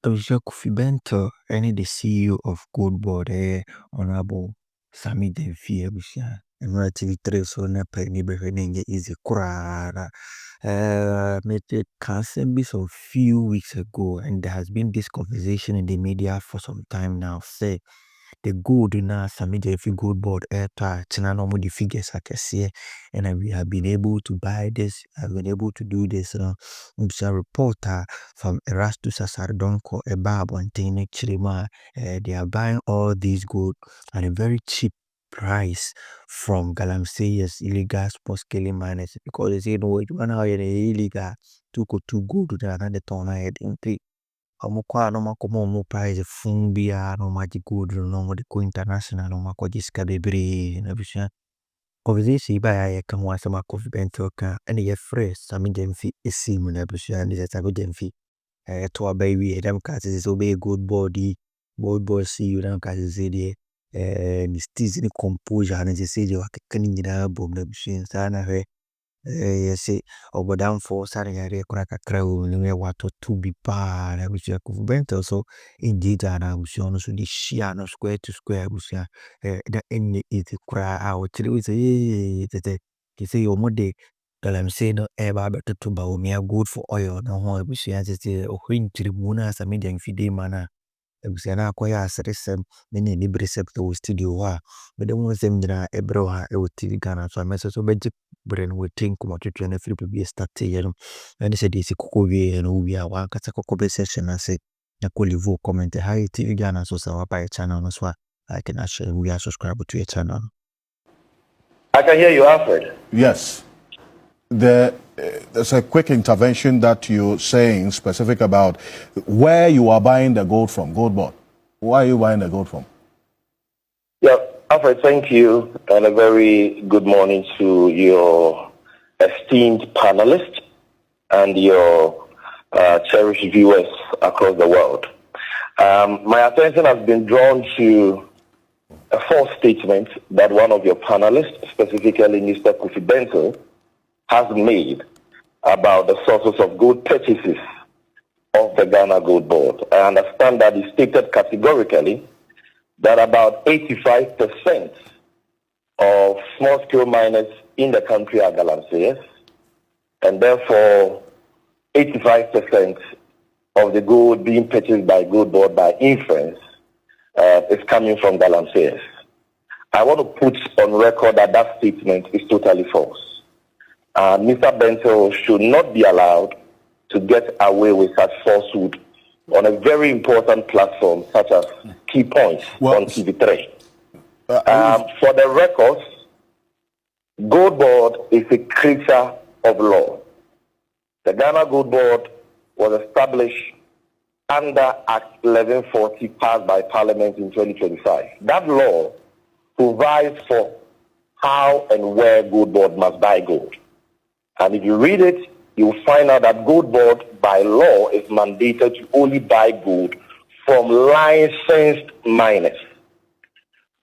Kofi Bentil, any the CEO of Goldbod, Honorable Sammy Gyamfi, and relatively three so na penny behind easy crowd. Made it cancer a few weeks ago, and there has been this conversation in the media for some time now. Say the gold na Sammy Gyamfi Goldbod airtime, no more the figures I can see, and we have been able to buy this. I've been able to do this. A reporter from Erastus Asardonko, a barb and Chirima. They are buying all these gold at a very cheap price from Galamseyers illegal small scale miners because they say no, one hour illegal two gold to another ton ahead in three. Kwa no makomo mo price fumbia no magic gold no mo de ko international no makojiska bebre na bisha conversation ba ya ka ho asema Kofi Bentil ka ene ye fresh Sammy Gyamfi esi mu na bisha ni Sammy Gyamfi to abayi dem ka se so be Goldbod see you dem ka se de ni still ni composure na se de wakeka ni nyina bom na bisha sana hwe yes obodam for sare yare kura kakra o ni wato to be pa na bisha Kofi Bentil so indeed na bisha no so di share no square to square bisha da enye is kura a o chiri we say tete ki say o mode Galamsey no eba beto to ba o me good for oil no ho bisha tete o hwintiri mu na Sammy Gyamfi de mana bisha na akoya asresem ne ni brecept o studio wa me dem no sem dina ebro ha e o Tvghana so me so be brain we think come to train free to be start here and say this kokowie no we are one kata kokobe session and say na live comment hi Tvghana so sa by channel no so I can actually we are subscribed to your channel. I can hear you, Alfred. Yes. There's a quick intervention that you're saying specific about where you are buying the gold from, Goldbod. Where are you buying the gold from? Yeah, Alfred, thank you, and a very good morning to your esteemed panelists and your cherished viewers across the world. My attention has been drawn to a false statement that one of your panelists, specifically Mr. Kofi Bentil, has made about the sources of gold purchases of the Ghana Goldbod. I understand that he stated categorically that about 85% of small-scale miners in the country are Galamseyers, and therefore 85% of the gold being purchased by Goldbod by inference is coming from Galamseyers. I want to put on record that that statement is totally false. Mr. Bentil should not be allowed to get away with such falsehood on a very important platform such as Key Points on TV3. For the records, Goldbod is a creature of law. The Ghana Goldbod was established under Act 1140 passed by Parliament in 2025. That law provides for how and where Goldbod must buy gold. And if you read it, you'll find out that Goldbod by law is mandated to only buy gold from licensed miners.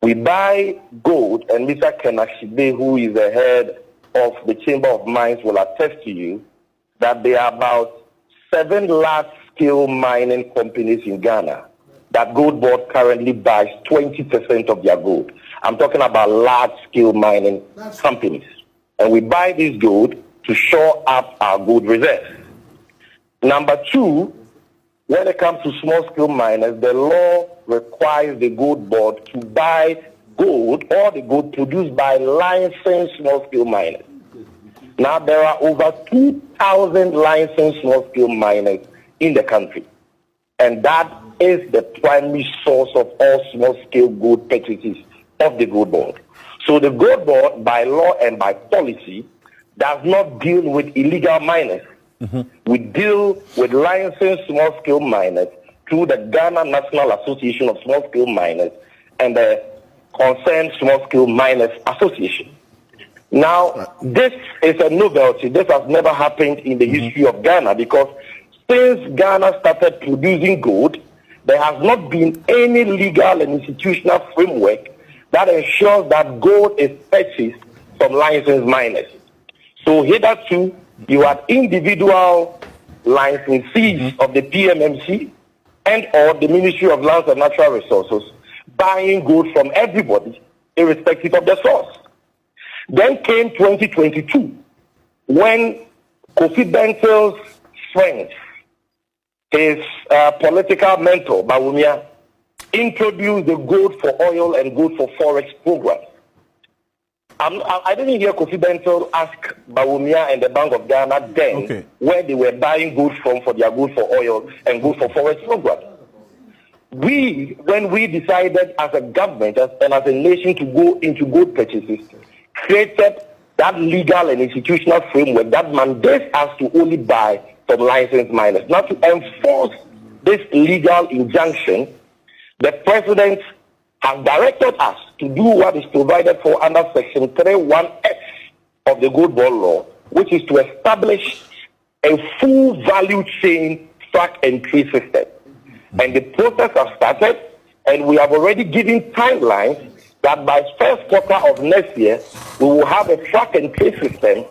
We buy gold, and Mr. Kenashibe, who is the head of the Chamber of Mines, will attest to you that there are about 7 large-scale mining companies in Ghana that Goldbod currently buys 20% of their gold. I'm talking about large-scale mining companies. And we buy this gold to shore up our gold reserves. Number 2, when it comes to small-scale miners, the law requires the Goldbod to buy gold or the gold produced by licensed small-scale miners. Now, there are over 2,000 licensed small-scale miners in the country, and that is the primary source of all small-scale gold purchases of the Goldbod. So the Goldbod, by law and by policy, does not deal with illegal miners. We deal with licensed small-scale miners through the Ghana National Association of Small-Scale Miners and the Concerned Small-Scale Miners Association. Now, this is a novelty. This has never happened in the history of Ghana, because since Ghana started producing gold, there has not been any legal and institutional framework that ensures that gold is purchased from licensed miners. So hitherto, you have individual licensees of the PMMC and or the Ministry of Lands and Natural Resources buying gold from everybody, irrespective of the source. Then came 2022, when Kofi Bentil's friend, his political mentor, Bawumia, introduced the gold for oil and gold for forex program. I didn't hear Kofi Bentil ask Bawumia and the Bank of Ghana then where they were buying gold from for their gold for oil and gold for forex program. When we decided as a government and as a nation to go into gold purchases, created that legal and institutional framework that mandates us to only buy from licensed miners. Now, to enforce this legal injunction, the president has directed us to do what is provided for under Section 31F of the Goldbod law, which is to establish a full value chain track and trace system. And the process has started, and we have already given timelines that by first quarter of next year, we will have a track and trace system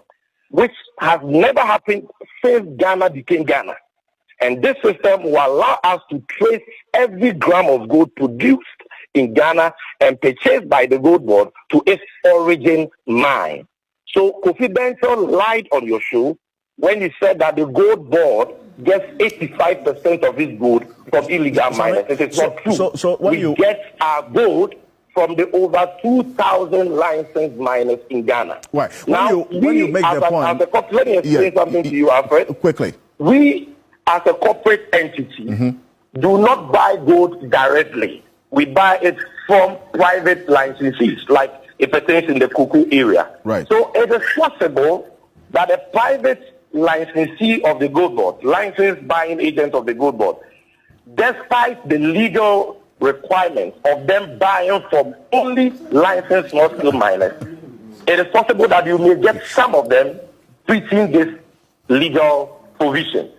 which has never happened since Ghana became Ghana. And this system will allow us to trace every gram of gold produced in Ghana and purchased by the Goldbod to its origin mine. So Kofi Bentil lied on your show when he said that the Goldbod gets 85% of its gold from illegal miners. It is not true. So we get our gold from the over 2,000 licensed miners in Ghana. Right. When you make the point... let me explain something to you, Alfred. Quickly. We, as a corporate entity, do not buy gold directly. We buy it from private licensees, like if it is in the Kuku area. Right. So it is possible that a private licensee of the Goldbod, licensed buying agent of the Goldbod, despite the legal requirements of them buying from only licensed small-scale miners, it is possible that you may get some of them breaching this legal provision.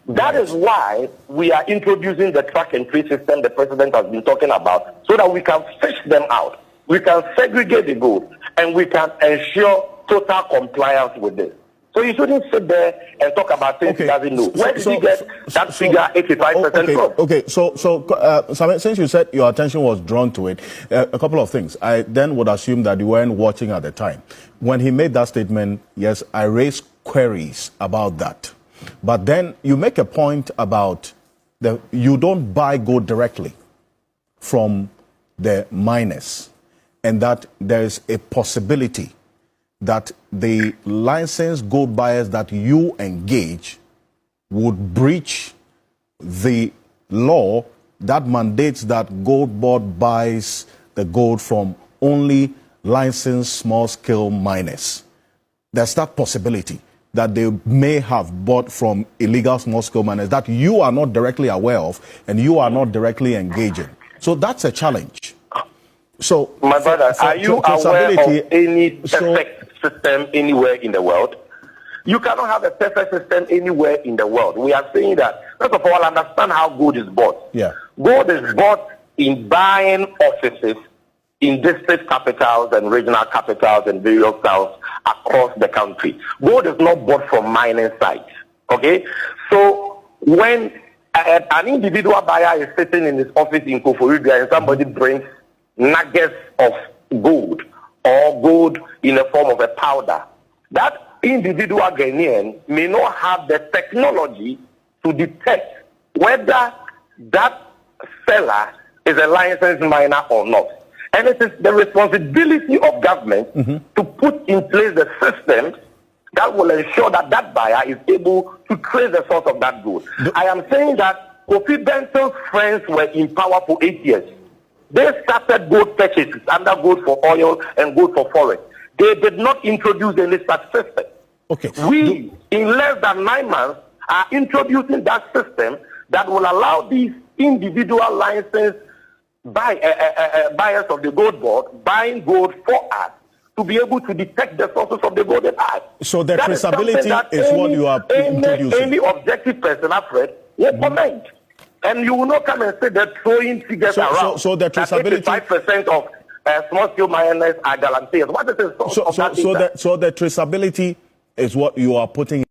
That is why we are introducing the track and trace system the president has been talking about, so that we can fish them out, we can segregate the gold, and we can ensure total compliance with this. So you shouldn't sit there and talk about things he doesn't know. Where did he get that figure 85% from? Okay, so since you said your attention was drawn to it, a couple of things. I then would assume that you weren't watching at the time. When he made that statement, yes, I raised queries about that. But then you make a point about you don't buy gold directly from the miners, and that there is a possibility that the licensed gold buyers that you engage would breach the law that mandates that Goldbod buys the gold from only licensed small-scale miners. There's that possibility that they may have bought from illegal small-scale miners that you are not directly aware of and you are not directly engaging. So that's a challenge. So, my brother, are you aware of any perfect system anywhere in the world? You cannot have a perfect system anywhere in the world. We are saying that, first of all, understand how gold is bought. Yeah. Gold is bought in buying offices in district capitals and regional capitals and various towns across the country. Gold is not bought from mining sites. Okay? So when an individual buyer is sitting in his office in Kofi and somebody brings nuggets of gold or gold in the form of a powder, that individual Ghanaian may not have the technology to detect whether that seller is a licensed miner or not. And it is the responsibility of government to put in place the system that will ensure that that buyer is able to trace the source of that gold. I am saying that Kofi Bentil's friends were in power for 8 years. They started gold purchases under gold for oil and gold for forex. They did not introduce any such system. Okay. We, in less than 9 months, are introducing that system that will allow these individual licensed buyers of the Goldbod buying gold for us to be able to detect the sources of the gold they buy. So the traceability is what you are introducing. Any objective person, Alfred, will comment. And you will not come and say they're throwing figures around. So the traceability... 85% of small-scale miners are Galamseyers. What is the source of that data? So the traceability is what you are putting